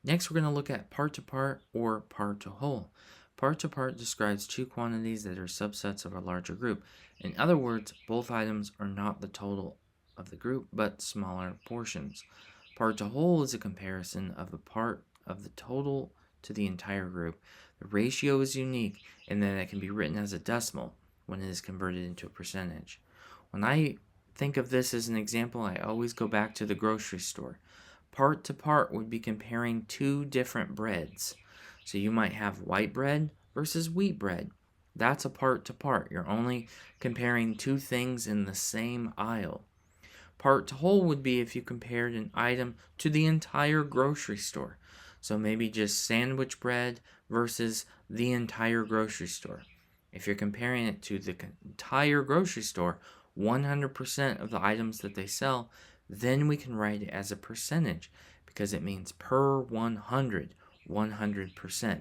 Next, we're going to look at part to part or part to whole. Part to part describes two quantities that are subsets of a larger group. In other words, both items are not the total of the group, but smaller portions. Part to whole is a comparison of a part of the total to the entire group. The ratio is unique in that it can be written as a decimal when it is converted into a percentage. When I think of this as an example, I always go back to the grocery store. Part to part would be comparing two different breads. So you might have white bread versus wheat bread. That's a part to part. You're only comparing two things in the same aisle. Part to whole would be if you compared an item to the entire grocery store. So maybe just sandwich bread versus the entire grocery store. If you're comparing it to the entire grocery store, 100% of the items that they sell, then we can write it as a percentage because it means per 100, 100%.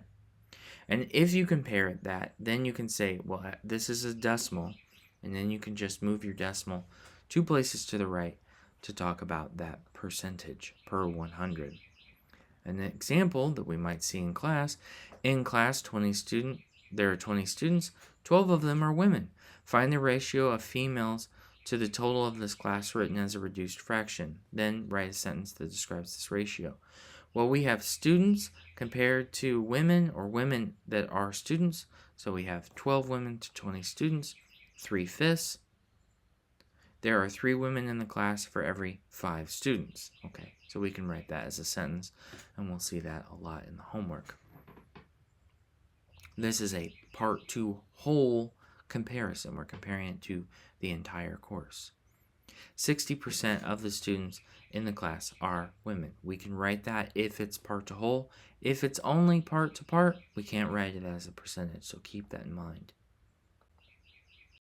And if you compare that, then you can say, well, this is a decimal, and then you can just move your decimal 2 places to the right to talk about that percentage per 100. An example that we might see in class, there are 20 students, 12 of them are women. Find the ratio of females to the total of this class written as a reduced fraction. Then write a sentence that describes this ratio. Well, we have students compared to women or women that are students. So we have 12 women to 20 students, 3/5. There are 3 women in the class for every 5 students. Okay, so we can write that as a sentence, and we'll see that a lot in the homework. This is a part to whole comparison. We're comparing it to the entire course. 60% of the students in the class are women. We can write that if it's part to whole. If it's only part to part, we can't write it as a percentage, so keep that in mind.